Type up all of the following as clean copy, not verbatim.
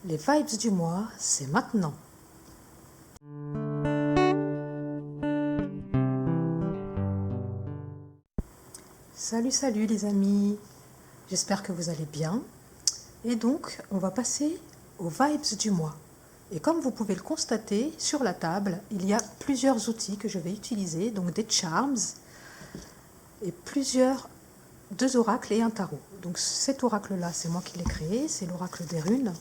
Les vibes du mois, c'est maintenant. Salut les amis, j'espère que vous allez bien. Et donc, on va passer aux vibes du mois. Et comme vous pouvez le constater, sur la table, il y a plusieurs outils que je vais utiliser, donc des charms et deux oracles et un tarot. Donc cet oracle-là, c'est moi qui l'ai créé, c'est l'oracle des runes.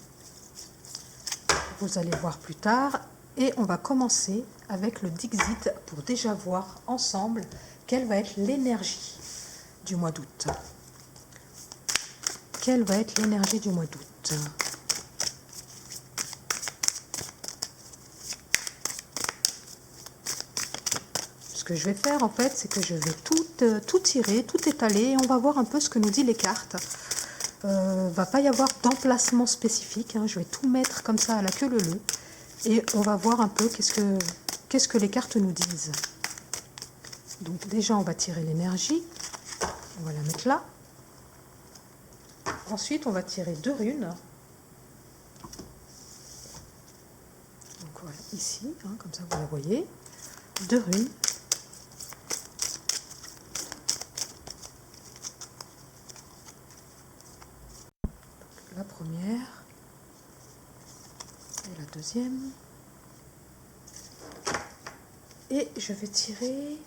Vous allez voir plus tard. Et on va commencer avec le Dixit pour déjà voir ensemble quelle va être l'énergie du mois d'août. Quelle va être l'énergie du mois d'août? Ce que je vais faire en fait, c'est que je vais tout tirer, tout étaler et on va voir un peu ce que nous disent les cartes. Va pas y avoir d'emplacement spécifique, hein. Je vais tout mettre comme ça à la queue leu-leu et on va voir un peu qu'est-ce que les cartes nous disent. Donc déjà on va tirer l'énergie, on va la mettre là. Ensuite on va tirer deux runes. Donc voilà, ici, hein, comme ça vous la voyez, deux runes. La première et la deuxième. Et je vais tirer,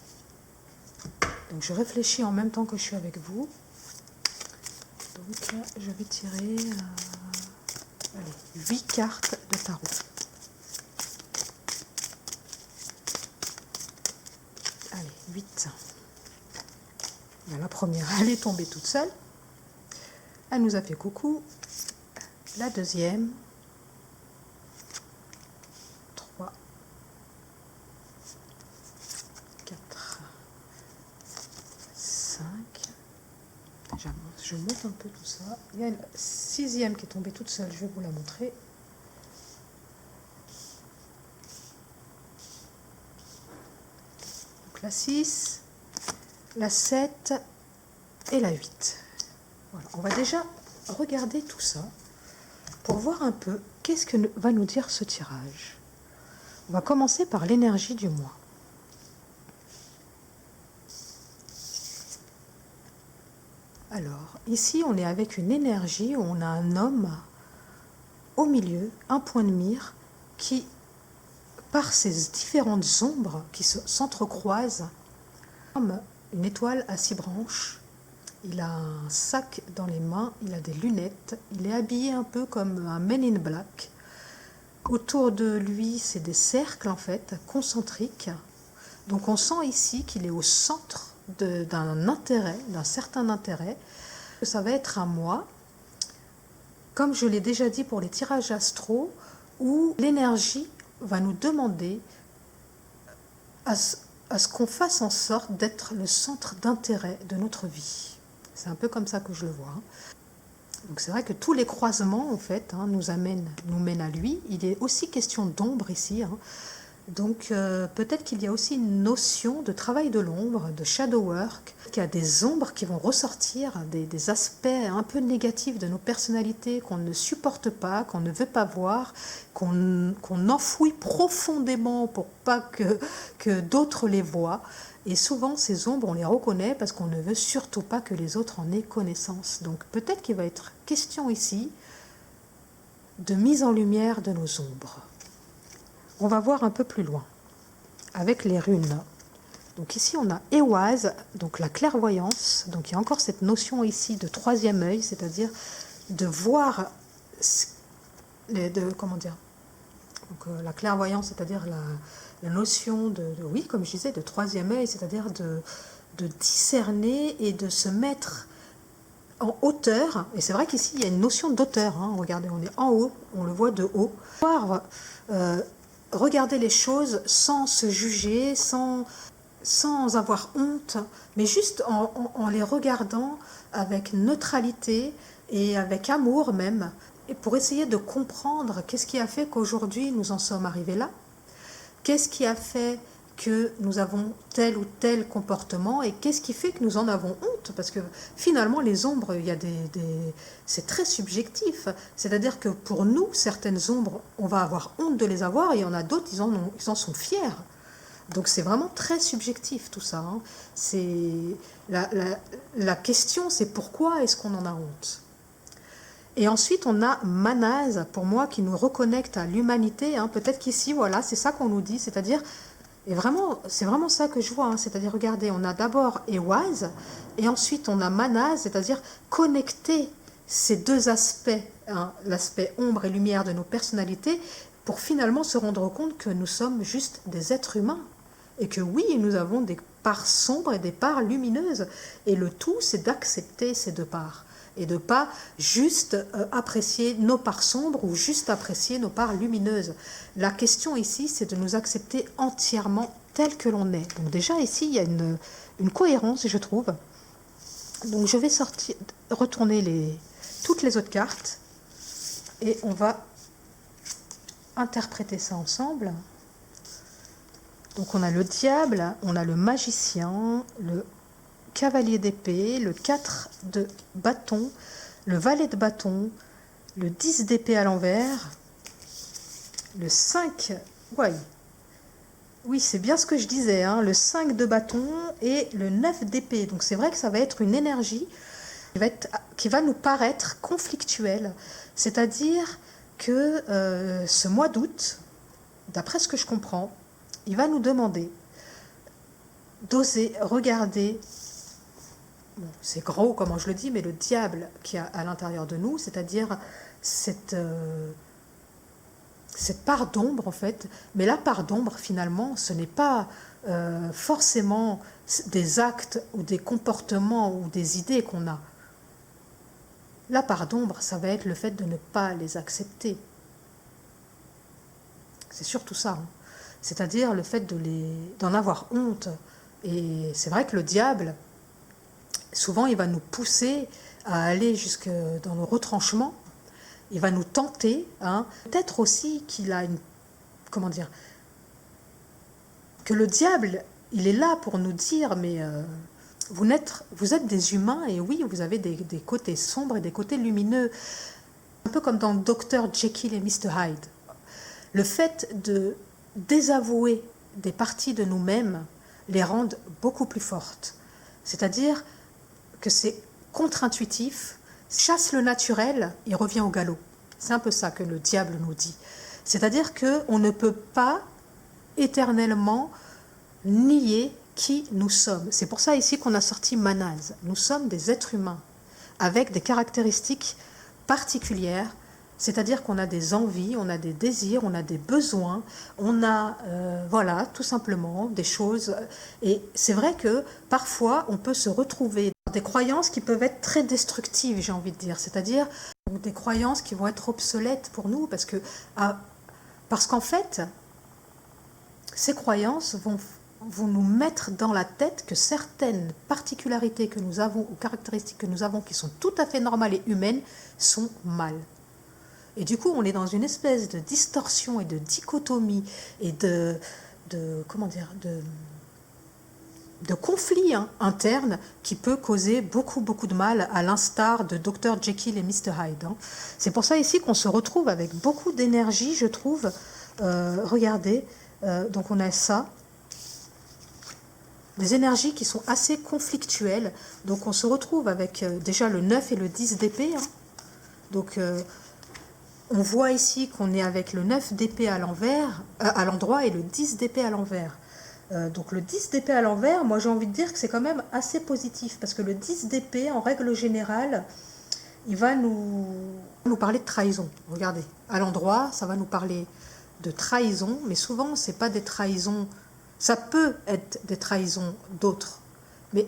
donc je réfléchis en même temps que je suis avec vous. Donc je vais tirer 8 cartes de tarot. Allez, 8. La première, elle est tombée toute seule. Elle nous a fait coucou. La deuxième, 3, 4, 5. Je monte un peu tout ça. Il y a une sixième qui est tombée toute seule, je vais vous la montrer. Donc la 6, la 7 et la 8. Voilà, on va déjà regarder tout ça pour voir un peu qu'est-ce que va nous dire ce tirage. On va commencer par l'énergie du mois. Alors, ici, on est avec une énergie où on a un homme au milieu, un point de mire, qui, par ces différentes ombres qui s'entrecroisent, comme une étoile à 6 branches. Il a un sac dans les mains, il a des lunettes, il est habillé un peu comme un Men in Black. Autour de lui, c'est des cercles en fait, concentriques. Donc on sent ici qu'il est au centre d'un intérêt, d'un certain intérêt. Ça va être un mois, comme je l'ai déjà dit pour les tirages astro, où l'énergie va nous demander à ce qu'on fasse en sorte d'être le centre d'intérêt de notre vie. C'est un peu comme ça que je le vois. Donc c'est vrai que tous les croisements en fait nous mènent à lui. Il est aussi question d'ombre ici. Donc peut-être qu'il y a aussi une notion de travail de l'ombre, de shadow work, qu'il y a des ombres qui vont ressortir, des aspects un peu négatifs de nos personnalités qu'on ne supporte pas, qu'on ne veut pas voir, qu'on enfouit profondément pour pas que d'autres les voient. Et souvent, ces ombres, on les reconnaît parce qu'on ne veut surtout pas que les autres en aient connaissance. Donc peut-être qu'il va être question ici de mise en lumière de nos ombres. On va voir un peu plus loin avec les runes. Donc ici, on a Éoise, donc la clairvoyance. Donc il y a encore cette notion ici de troisième œil, c'est-à-dire de voir, comment dire, donc, la clairvoyance, c'est-à-dire la notion oui, comme je disais, de troisième œil, c'est-à-dire de discerner et de se mettre en hauteur. Et c'est vrai qu'ici, il y a une notion d'auteur. Regardez, on est en haut, on le voit de haut. Regarder les choses sans se juger, sans avoir honte, mais juste en les regardant avec neutralité et avec amour même, et pour essayer de comprendre qu'est-ce qui a fait qu'aujourd'hui nous en sommes arrivés là, qu'est-ce qui a fait que nous avons tel ou tel comportement et qu'est-ce qui fait que nous en avons honte? Parce que finalement, les ombres, il y a c'est très subjectif. C'est-à-dire que pour nous, certaines ombres, on va avoir honte de les avoir et il y en a d'autres, ils en sont fiers. Donc c'est vraiment très subjectif tout ça. Hein. La question, c'est pourquoi est-ce qu'on en a honte? Et ensuite, on a Manaz, pour moi, qui nous reconnecte à l'humanité. Hein. Peut-être qu'ici, voilà, c'est ça qu'on nous dit, c'est-à-dire... Et vraiment, c'est vraiment ça que je vois, hein. C'est-à-dire, regardez, on a d'abord Ewaz, et ensuite on a Manaz, c'est-à-dire connecter ces deux aspects, hein, l'aspect ombre et lumière de nos personnalités, pour finalement se rendre compte que nous sommes juste des êtres humains, et que oui, nous avons des parts sombres et des parts lumineuses, et le tout, c'est d'accepter ces deux parts, et de ne pas juste apprécier nos parts sombres ou juste apprécier nos parts lumineuses. La question ici, c'est de nous accepter entièrement tel que l'on est. Donc déjà ici, il y a une cohérence, je trouve. Donc je vais retourner toutes les autres cartes et on va interpréter ça ensemble. Donc on a le diable, on a le magicien, le cavalier d'épée, le 4 de bâton, le valet de bâton, le 10 d'épée à l'envers, le 5, ouais, oui c'est bien ce que je disais, hein, le 5 de bâton et le 9 d'épée. Donc c'est vrai que ça va être une énergie qui va nous paraître conflictuelle. C'est-à-dire que ce mois d'août, d'après ce que je comprends, il va nous demander d'oser regarder, bon, c'est gros comment je le dis, mais le diable qui est à l'intérieur de nous, c'est-à-dire cette part d'ombre en fait. Mais la part d'ombre finalement, ce n'est pas forcément des actes ou des comportements ou des idées qu'on a. La part d'ombre, ça va être le fait de ne pas les accepter. C'est surtout ça. Hein. C'est-à-dire le fait d'en avoir honte. Et c'est vrai que le diable, souvent, il va nous pousser à aller jusque dans le retranchement. Il va nous tenter. Hein. Peut-être aussi qu'il a comment dire, que le diable, il est là pour nous dire, mais vous êtes des humains et oui, vous avez des côtés sombres et des côtés lumineux. Un peu comme dans Dr. Jekyll et Mr. Hyde. Le fait de désavouer des parties de nous-mêmes les rendent beaucoup plus fortes. C'est-à-dire que c'est contre-intuitif, chasse le naturel et revient au galop. C'est un peu ça que le diable nous dit. C'est-à-dire qu'on ne peut pas éternellement nier qui nous sommes. C'est pour ça ici qu'on a sorti Manaz. Nous sommes des êtres humains avec des caractéristiques particulières, c'est-à-dire qu'on a des envies, on a des désirs, on a des besoins, on a, voilà, tout simplement des choses. Et c'est vrai que parfois, on peut se retrouver dans des croyances qui peuvent être très destructives, j'ai envie de dire. C'est-à-dire des croyances qui vont être obsolètes pour nous, parce qu'en fait, ces croyances vont nous mettre dans la tête que certaines particularités que nous avons ou caractéristiques que nous avons qui sont tout à fait normales et humaines sont mal. Et du coup, on est dans une espèce de distorsion et de dichotomie et de conflit interne qui peut causer beaucoup, beaucoup de mal, à l'instar de Dr. Jekyll et Mr. Hyde. Hein. C'est pour ça ici qu'on se retrouve avec beaucoup d'énergie, je trouve. Regardez, donc on a ça. Des énergies qui sont assez conflictuelles. Donc on se retrouve avec déjà le 9 et le 10 d'épée. Hein. Donc on voit ici qu'on est avec le 9 d'épée à l'envers, à l'endroit, et le 10 d'épée à l'envers. Donc le 10 d'épée à l'envers, moi j'ai envie de dire que c'est quand même assez positif, parce que le 10 d'épée, en règle générale, il va nous parler de trahison. Regardez, à l'endroit, ça va nous parler de trahison, mais souvent, c'est pas des trahisons. Ça peut être des trahisons d'autres. Mais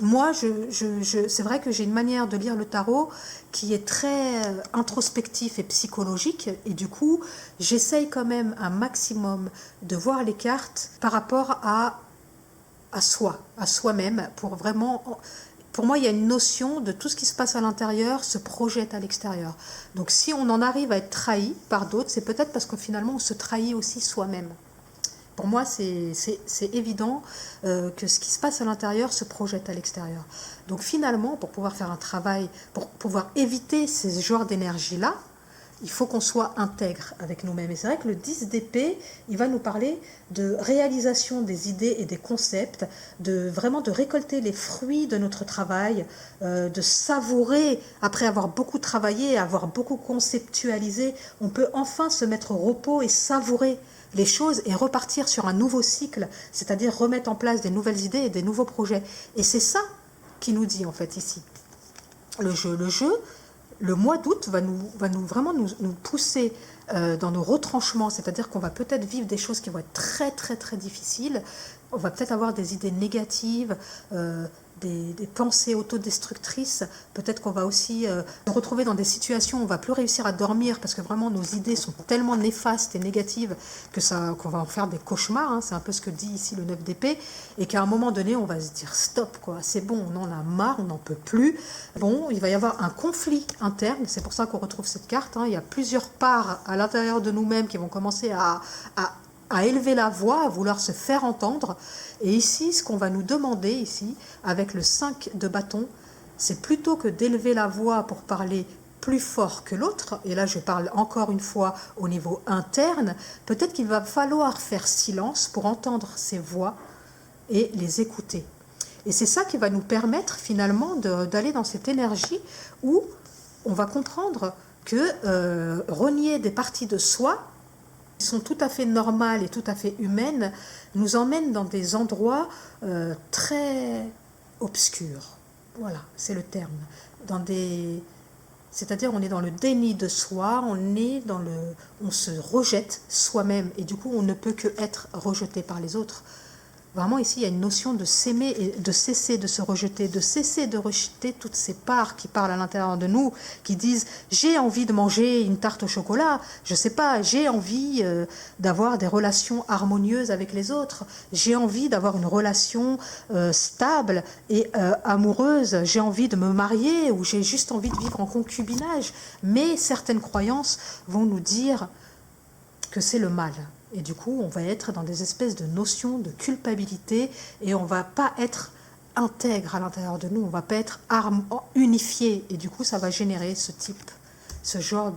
moi, c'est vrai que j'ai une manière de lire le tarot qui est très introspectif et psychologique. Et du coup, j'essaye quand même un maximum de voir les cartes par rapport à soi, à soi-même, pour vraiment... Pour moi, il y a une notion de tout ce qui se passe à l'intérieur se projette à l'extérieur. Donc si on en arrive à être trahi par d'autres, c'est peut-être parce que finalement, on se trahit aussi soi-même. Pour moi, c'est évident que ce qui se passe à l'intérieur se projette à l'extérieur. Donc finalement, pour pouvoir faire un travail, pour pouvoir éviter ces genres d'énergie-là, il faut qu'on soit intègre avec nous-mêmes. Et c'est vrai que le 10 d'épée, il va nous parler de réalisation des idées et des concepts, vraiment de récolter les fruits de notre travail, de savourer, après avoir beaucoup travaillé, avoir beaucoup conceptualisé, on peut enfin se mettre au repos et savourer les choses et repartir sur un nouveau cycle, c'est-à-dire remettre en place des nouvelles idées et des nouveaux projets. Et c'est ça qui nous dit en fait ici. Le jeu, le mois d'août va vraiment nous pousser dans nos retranchements, c'est-à-dire qu'on va peut-être vivre des choses qui vont être très très très difficiles, on va peut-être avoir des idées négatives, des pensées autodestructrices, peut-être qu'on va aussi se retrouver dans des situations où on ne va plus réussir à dormir parce que vraiment nos idées sont tellement néfastes et négatives qu'on va en faire des cauchemars, hein, c'est un peu ce que dit ici le 9 d'épée, et qu'à un moment donné on va se dire stop, quoi, c'est bon, on en a marre, on n'en peut plus. Bon, il va y avoir un conflit interne, c'est pour ça qu'on retrouve cette carte, hein, il y a plusieurs parts à l'intérieur de nous-mêmes qui vont commencer à élever la voix, à vouloir se faire entendre. Et ici, ce qu'on va nous demander, ici, avec le 5 de bâton, c'est plutôt que d'élever la voix pour parler plus fort que l'autre, et là je parle encore une fois au niveau interne, peut-être qu'il va falloir faire silence pour entendre ces voix et les écouter. Et c'est ça qui va nous permettre finalement d'aller dans cette énergie où on va comprendre que renier des parties de soi, qui sont tout à fait normales et tout à fait humaines, nous emmènent dans des endroits très obscurs. Voilà, c'est le terme. C'est-à-dire on est dans le déni de soi, on se rejette soi-même et du coup on ne peut que être rejeté par les autres. Vraiment ici il y a une notion de s'aimer et de cesser de se rejeter, de cesser de rejeter toutes ces parts qui parlent à l'intérieur de nous, qui disent j'ai envie de manger une tarte au chocolat, je sais pas, j'ai envie d'avoir des relations harmonieuses avec les autres, j'ai envie d'avoir une relation stable et amoureuse, j'ai envie de me marier ou j'ai juste envie de vivre en concubinage. Mais certaines croyances vont nous dire que c'est le mal. Et du coup, on va être dans des espèces de notions de culpabilité et on ne va pas être intègre à l'intérieur de nous, on ne va pas être unifié. Et du coup, ça va générer ce genre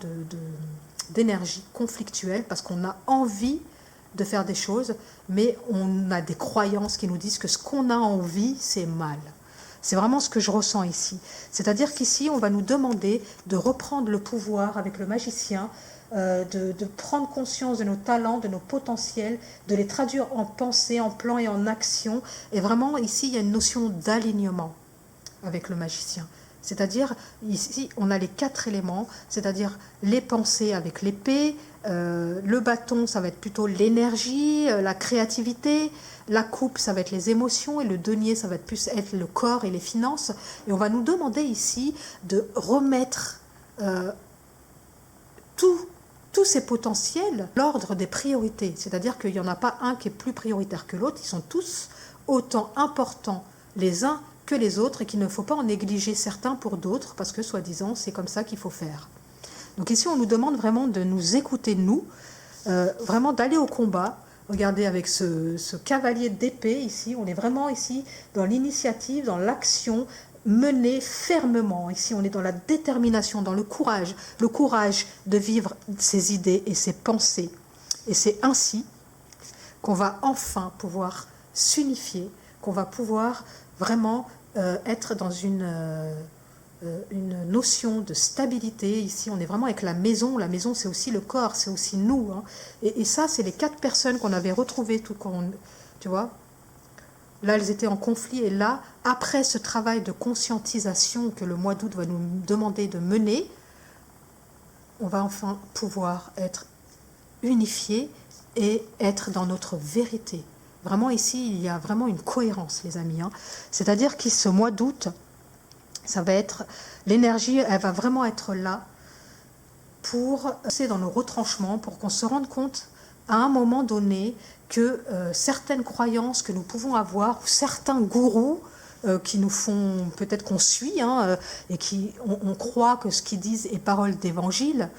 d'énergie conflictuelle parce qu'on a envie de faire des choses, mais on a des croyances qui nous disent que ce qu'on a envie, c'est mal. C'est vraiment ce que je ressens ici. C'est-à-dire qu'ici, on va nous demander de reprendre le pouvoir avec le magicien, de prendre conscience de nos talents, de nos potentiels, de les traduire en pensée, en plan et en action. Et vraiment, ici, il y a une notion d'alignement avec le magicien. C'est-à-dire, ici, on a les 4 éléments, c'est-à-dire les pensées avec l'épée, le bâton, ça va être plutôt l'énergie, la créativité, la coupe, ça va être les émotions, et le denier, ça va plus être le corps et les finances. Et on va nous demander ici de remettre tous ces potentiels l'ordre des priorités. C'est-à-dire qu'il n'y en a pas un qui est plus prioritaire que l'autre, ils sont tous autant importants les uns que les autres et qu'il ne faut pas en négliger certains pour d'autres parce que, soi-disant, c'est comme ça qu'il faut faire. Donc ici, on nous demande vraiment de nous écouter, nous, vraiment d'aller au combat. Regardez, avec ce cavalier d'épée ici, on est vraiment ici dans l'initiative, dans l'action menée fermement. Ici, on est dans la détermination, dans le courage de vivre ses idées et ses pensées. Et c'est ainsi qu'on va enfin pouvoir s'unifier, qu'on va pouvoir vraiment être dans une notion de stabilité. Ici, on est vraiment avec la maison. La maison, c'est aussi le corps, c'est aussi nous. Hein. Et ça, c'est les 4 personnes qu'on avait retrouvées, tu vois. Là, elles étaient en conflit. Et là, après ce travail de conscientisation que le mois d'août va nous demander de mener, on va enfin pouvoir être unifiés et être dans notre vérité. Vraiment, ici, il y a vraiment une cohérence, les amis. Hein. C'est-à-dire que ce mois d'août, ça va être... L'énergie, elle va vraiment être là pour passer dans nos retranchements, pour qu'on se rende compte à un moment donné que certaines croyances que nous pouvons avoir, ou certains gourous qui nous font, peut-être qu'on suit, hein, et on croit que ce qu'ils disent est parole d'évangile,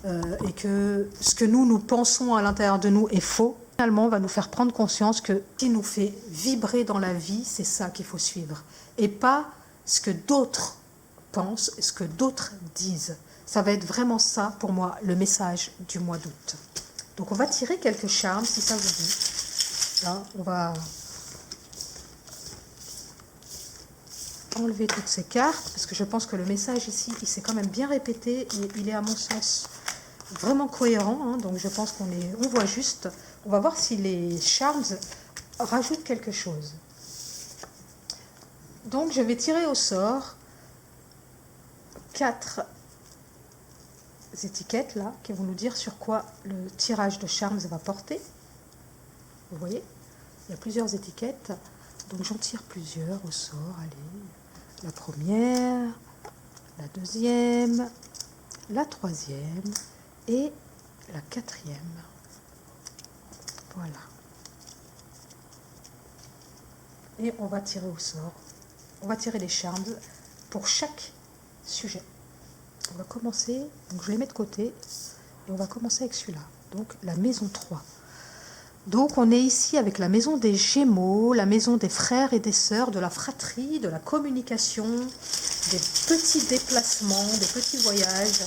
et que ce que nous pensons à l'intérieur de nous est faux, Finalement, on va nous faire prendre conscience que ce qui nous fait vibrer dans la vie, c'est ça qu'il faut suivre. Et pas ce que d'autres pensent, ce que d'autres disent. Ça va être vraiment ça, pour moi, le message du mois d'août. Donc on va tirer quelques charmes, si ça vous dit. Là, on va enlever toutes ces cartes, parce que je pense que le message ici, il s'est quand même bien répété, et il est à mon sens vraiment cohérent, hein, donc je pense on voit juste. On va voir si les charms rajoutent quelque chose. Donc je vais tirer au sort 4 étiquettes là, qui vont nous dire sur quoi le tirage de charms va porter. Vous voyez, il y a plusieurs étiquettes, donc j'en tire plusieurs au sort. Allez, la première, la deuxième, la troisième et la quatrième. Voilà. Et on va tirer au sort. On va tirer les charms pour chaque sujet. On va commencer, donc je les mets de côté, et on va commencer avec celui-là. Donc la maison 3. Donc on est ici avec la maison des Gémeaux, la maison des frères et des sœurs, de la fratrie, de la communication, des petits déplacements, des petits voyages.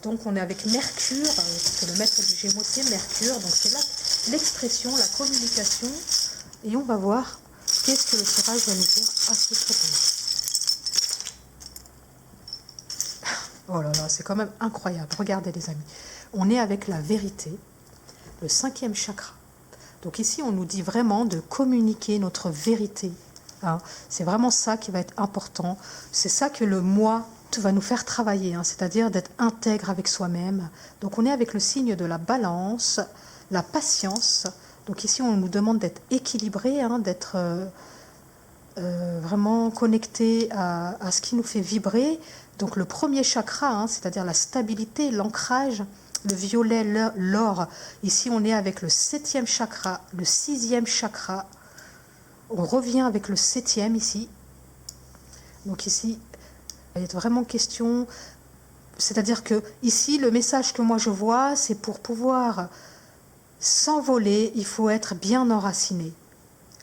Donc on est avec Mercure, parce que le maître du Gémeaux c'est Mercure, donc c'est là l'expression, la communication, et on va voir qu'est-ce que le tirage va nous dire à ce propos. Oh là là, c'est quand même incroyable, regardez les amis, on est avec la vérité, le 5e chakra. Donc ici on nous dit vraiment de communiquer notre vérité, hein. C'est vraiment ça qui va être important, c'est ça que le moi va nous faire travailler, hein, c'est-à-dire d'être intègre avec soi-même. Donc on est avec le signe de la balance, la patience. Donc ici on nous demande d'être équilibré, hein, d'être vraiment connecté à ce qui nous fait vibrer. Donc le premier chakra, hein, c'est-à-dire la stabilité, l'ancrage, le violet, l'or. Ici on est avec le 7e chakra, le 6e chakra. On revient avec le 7e ici. Donc ici il est vraiment question, c'est-à-dire que ici le message que moi je vois, c'est pour pouvoir s'envoler, il faut être bien enraciné.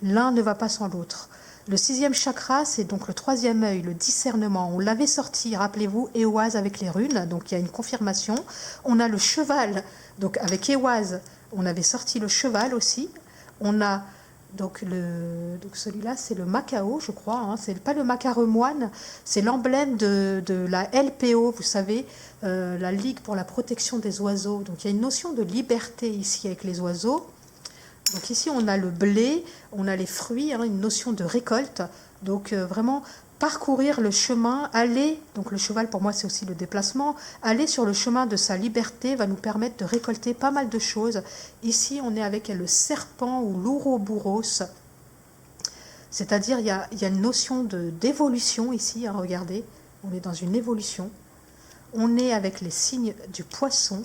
L'un ne va pas sans l'autre. Le 6e chakra, c'est donc le 3e œil, le discernement. On l'avait sorti, rappelez-vous, Éoise avec les runes, donc il y a une confirmation. On a le cheval, donc avec Éoise, on avait sorti le cheval aussi. On a donc celui-là, c'est le Macao, je crois, hein. C'est pas le macaremoine, c'est l'emblème de la LPO, vous savez, la Ligue pour la protection des oiseaux. Donc il y a une notion de liberté ici avec les oiseaux. Donc ici on a le blé, on a les fruits, hein, une notion de récolte. Donc vraiment parcourir le chemin, aller, donc le cheval pour moi c'est aussi le déplacement, aller sur le chemin de sa liberté va nous permettre de récolter pas mal de choses. Ici on est avec le serpent ou l'ouroboros, c'est-à-dire il y a une notion d'évolution ici, hein, regardez, on est dans une évolution. On est avec les signes du poisson,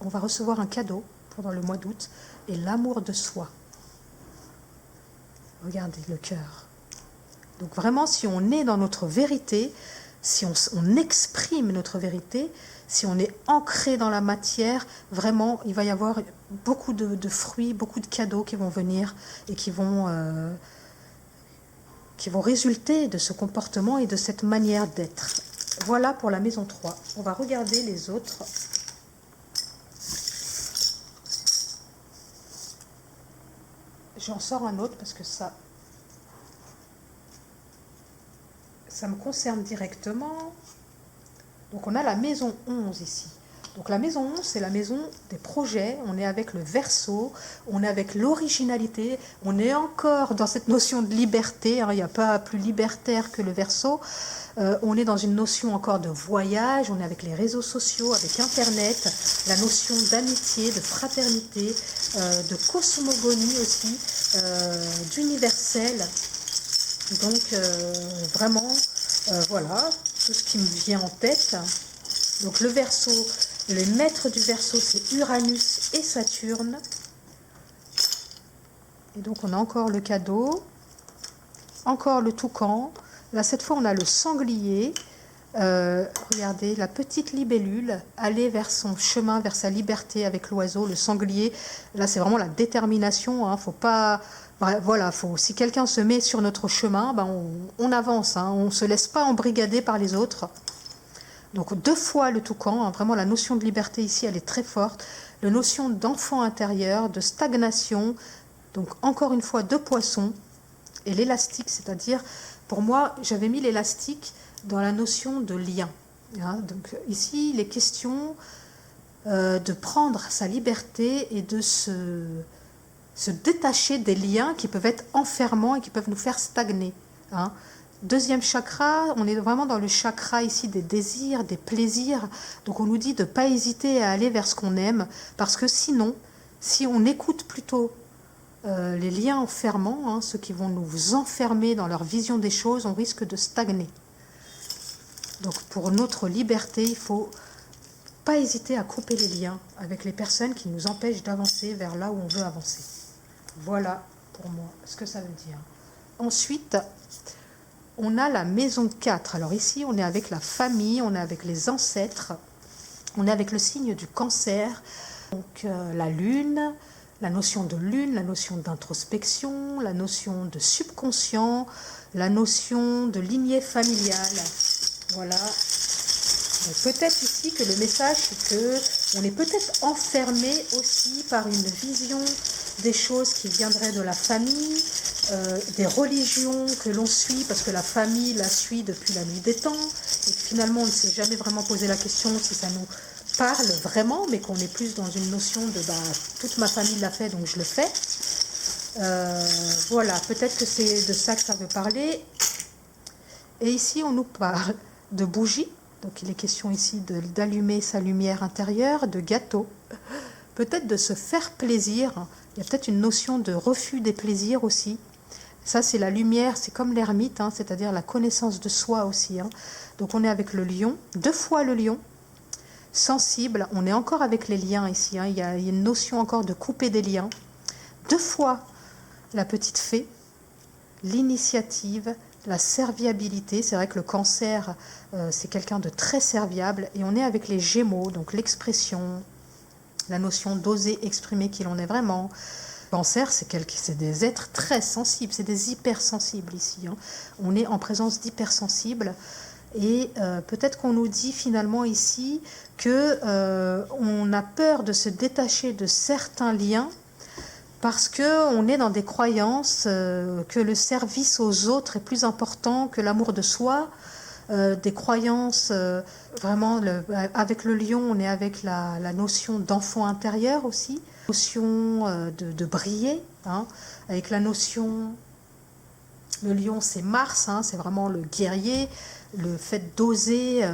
on va recevoir un cadeau pendant le mois d'août, et l'amour de soi. Regardez le cœur. Donc vraiment, si on est dans notre vérité, si on exprime notre vérité, si on est ancré dans la matière, vraiment, il va y avoir beaucoup de fruits, beaucoup de cadeaux qui vont venir et qui vont résulter de ce comportement et de cette manière d'être. Voilà pour la maison 3. On va regarder les autres. J'en sors un autre parce que ça me concerne directement. Donc on a la maison 11 ici. Donc la maison 11, c'est la maison des projets. On est avec le Verseau, on est avec l'originalité, on est encore dans cette notion de liberté, hein. Il n'y a pas plus libertaire que le Verseau. On est dans une notion encore de voyage, on est avec les réseaux sociaux, avec Internet, la notion d'amitié, de fraternité, de cosmogonie aussi, d'universel. Donc vraiment, voilà, tout ce qui me vient en tête. Donc le Verseau, les maîtres du Verseau, c'est Uranus et Saturne. Et donc on a encore le cadeau, encore le toucan. Là, cette fois, on a le sanglier. Regardez, la petite libellule aller vers son chemin, vers sa liberté avec l'oiseau, le sanglier. Là, c'est vraiment la détermination. Hein, faut pas, voilà, si quelqu'un se met sur notre chemin, ben on avance. Hein, on ne se laisse pas embrigader par les autres. Donc 2 fois le toucan. Hein, vraiment, la notion de liberté ici, elle est très forte. La notion d'enfant intérieur, de stagnation. Donc encore une fois, 2 poissons. Et l'élastique, c'est-à-dire, pour moi, j'avais mis l'élastique dans la notion de lien. Hein, donc ici, il est question de prendre sa liberté et de se détacher des liens qui peuvent être enfermants et qui peuvent nous faire stagner. Hein. 2e chakra, on est vraiment dans le chakra ici des désirs, des plaisirs. Donc on nous dit de ne pas hésiter à aller vers ce qu'on aime, parce que sinon, si on écoute plutôt les liens enfermants, hein, ceux qui vont nous enfermer dans leur vision des choses, on risque de stagner. Donc pour notre liberté, il ne faut pas hésiter à couper les liens avec les personnes qui nous empêchent d'avancer vers là où on veut avancer. Voilà pour moi ce que ça veut dire. Ensuite, on a la maison 4. Alors ici, on est avec la famille, on est avec les ancêtres, on est avec le signe du Cancer. Donc la lune, la notion de lune, la notion d'introspection, la notion de subconscient, la notion de lignée familiale. Voilà. Peut-être ici que le message, c'est que on est peut-être enfermé aussi par une vision des choses qui viendraient de la famille, des religions que l'on suit, parce que la famille la suit depuis la nuit des temps, et finalement on ne s'est jamais vraiment posé la question si ça nous parle vraiment, mais qu'on est plus dans une notion de toute ma famille l'a fait, donc je le fais. Voilà, peut-être que c'est de ça que ça veut parler. Et ici, on nous parle de bougies. Donc, il est question ici d'allumer sa lumière intérieure, de gâteau. Peut-être de se faire plaisir. Il y a peut-être une notion de refus des plaisirs aussi. Ça, c'est la lumière, c'est comme l'ermite, hein, c'est-à-dire la connaissance de soi aussi. Hein. Donc, on est avec le lion, 2 fois le lion. Sensible, on est encore avec les liens ici. Hein. Il y a une notion encore de couper des liens. 2 fois la petite fée, l'initiative, la serviabilité. C'est vrai que le Cancer, c'est quelqu'un de très serviable. Et on est avec les Gémeaux, donc l'expression, la notion d'oser exprimer qui l'on est vraiment. Le Cancer, c'est des êtres très sensibles, c'est des hypersensibles ici. Hein. On est en présence d'hypersensibles. Et peut-être qu'on nous dit finalement ici qu'on a peur de se détacher de certains liens parce qu'on est dans des croyances que le service aux autres est plus important que l'amour de soi, des croyances vraiment, avec le lion, on est avec la notion d'enfant intérieur aussi, la notion de briller, hein, avec la notion, le lion c'est Mars, hein, c'est vraiment le guerrier, le fait d'oser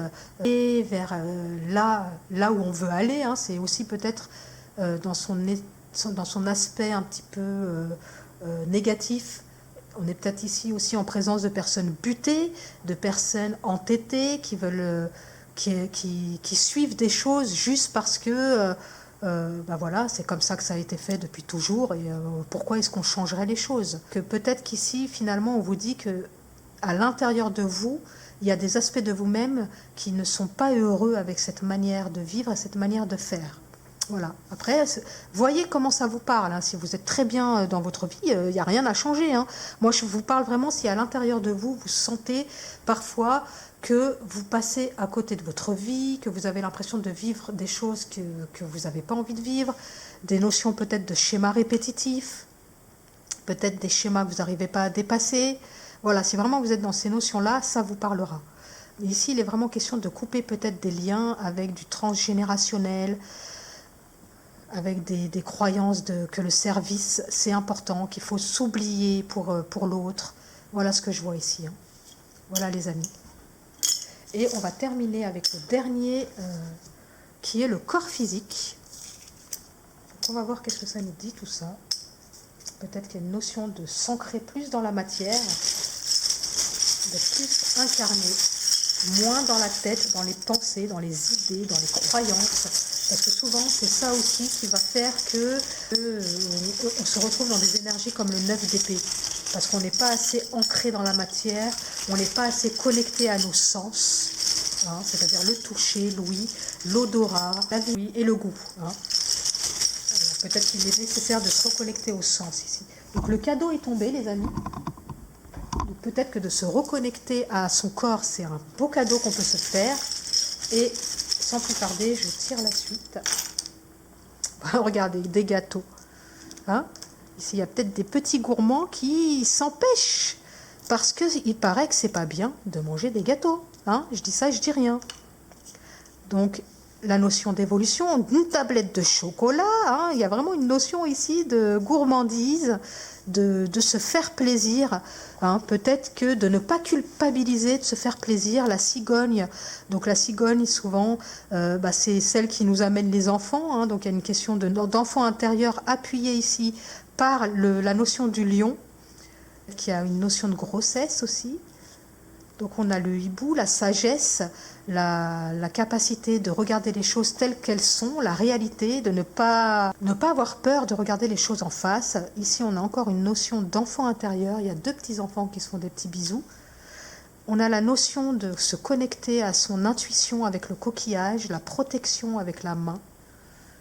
aller vers là où on veut aller, hein, c'est aussi peut-être dans son aspect un petit peu négatif. On est peut-être ici aussi en présence de personnes butées, de personnes entêtées qui veulent, qui suivent des choses juste parce que voilà, c'est comme ça que ça a été fait depuis toujours. Et pourquoi est-ce qu'on changerait les choses? Que peut-être qu'ici, finalement, on vous dit que à l'intérieur de vous, il y a des aspects de vous-même qui ne sont pas heureux avec cette manière de vivre et cette manière de faire. Voilà. Après, voyez comment ça vous parle. Hein. Si vous êtes très bien dans votre vie, il n'y a rien à changer. Hein. Moi, je vous parle vraiment si à l'intérieur de vous, vous sentez parfois que vous passez à côté de votre vie, que vous avez l'impression de vivre des choses que vous n'avez pas envie de vivre, des notions peut-être de schémas répétitifs, peut-être des schémas que vous n'arrivez pas à dépasser. Voilà, si vraiment vous êtes dans ces notions-là, ça vous parlera. Mais ici, il est vraiment question de couper peut-être des liens avec du transgénérationnel, avec des croyances que le service, c'est important, qu'il faut s'oublier pour l'autre. Voilà ce que je vois ici. Hein. Voilà les amis. Et on va terminer avec le dernier, qui est le corps physique. Donc on va voir qu'est-ce que ça nous dit tout ça. Peut-être qu'il y a une notion de s'ancrer plus dans la matière, d'être plus incarné, moins dans la tête, dans les pensées, dans les idées, dans les croyances. Parce que souvent, c'est ça aussi qui va faire on se retrouve dans des énergies comme le 9 d'épée. Parce qu'on n'est pas assez ancré dans la matière, on n'est pas assez connecté à nos sens. hein, c'est-à-dire le toucher, l'ouïe, l'odorat, la vue et le goût. Hein. Peut-être qu'il est nécessaire de se reconnecter au sens ici. Donc le cadeau est tombé, les amis. Peut-être que de se reconnecter à son corps, c'est un beau cadeau qu'on peut se faire. Et sans plus tarder, je tire la suite. Regardez, des gâteaux. Hein? Ici, il y a peut-être des petits gourmands qui s'empêchent. Parce qu'il paraît que c'est pas bien de manger des gâteaux. Hein? Je dis ça, je dis rien. Donc, la notion d'évolution, une tablette de chocolat, hein, il y a vraiment une notion ici de gourmandise, de se faire plaisir, hein, peut-être que de ne pas culpabiliser, de se faire plaisir. La cigogne, donc la cigogne souvent, c'est celle qui nous amène les enfants, hein, donc il y a une question d'enfant intérieur appuyé ici par la notion du lion, qui a une notion de grossesse aussi. Donc on a le hibou, la sagesse, la capacité de regarder les choses telles qu'elles sont, la réalité, de ne pas avoir peur de regarder les choses en face. Ici on a encore une notion d'enfant intérieur, il y a 2 petits enfants qui se font des petits bisous. On a la notion de se connecter à son intuition avec le coquillage, la protection avec la main,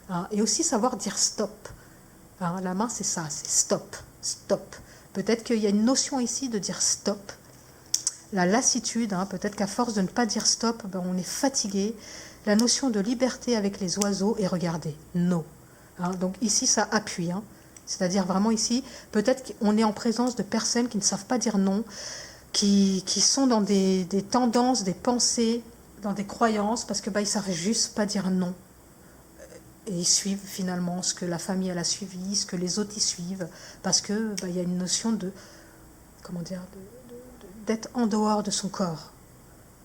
hein, et aussi savoir dire stop. Hein, la main c'est ça, c'est stop, stop. Peut-être qu'il y a une notion ici de dire stop. La lassitude, hein, peut-être qu'à force de ne pas dire stop, on est fatigué. La notion de liberté avec les oiseaux et regardez, no. Hein, donc ici, ça appuie. Hein, c'est-à-dire vraiment ici, peut-être qu'on est en présence de personnes qui ne savent pas dire non, qui sont dans des tendances, des pensées, dans des croyances, parce que ils savent juste pas dire non. Et ils suivent finalement ce que la famille elle a suivi, ce que les autres y suivent, parce que y a une notion de, comment dire, d'être en dehors de son corps,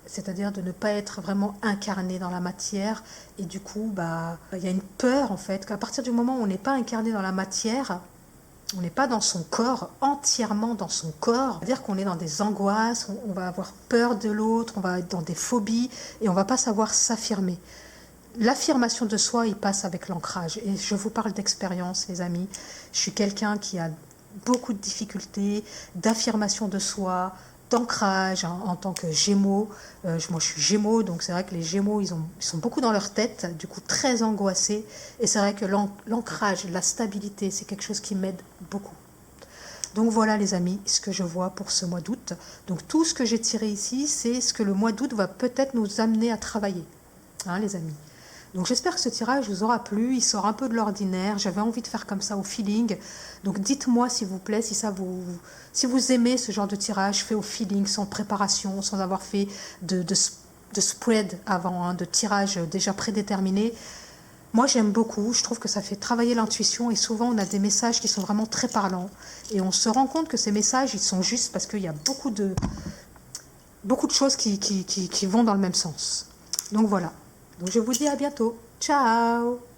c'est-à-dire de ne pas être vraiment incarné dans la matière, et du coup y a une peur en fait qu'à partir du moment où on n'est pas incarné dans la matière, on n'est pas dans son corps, entièrement dans son corps, c'est-à-dire qu'on est dans des angoisses, on va avoir peur de l'autre, on va être dans des phobies, et on ne va pas savoir s'affirmer. L'affirmation de soi, il passe avec l'ancrage, et je vous parle d'expérience, les amis. Je suis quelqu'un qui a beaucoup de difficultés d'affirmation de soi, d'ancrage, hein, en tant que Gémeaux. Moi, je suis Gémeaux, donc c'est vrai que les Gémeaux, ils sont beaucoup dans leur tête, du coup très angoissés. Et c'est vrai que l'ancrage, la stabilité, c'est quelque chose qui m'aide beaucoup. Donc voilà, les amis, ce que je vois pour ce mois d'août. Donc tout ce que j'ai tiré ici, c'est ce que le mois d'août va peut-être nous amener à travailler, hein, les amis. Donc j'espère que ce tirage vous aura plu, il sort un peu de l'ordinaire, j'avais envie de faire comme ça au feeling. Donc dites-moi s'il vous plaît si vous aimez ce genre de tirage fait au feeling, sans préparation, sans avoir fait de spread avant, hein, de tirage déjà prédéterminé. Moi j'aime beaucoup, je trouve que ça fait travailler l'intuition et souvent on a des messages qui sont vraiment très parlants. Et on se rend compte que ces messages ils sont justes parce qu'il y a beaucoup de choses qui vont dans le même sens. Donc voilà. Donc je vous dis à bientôt. Ciao!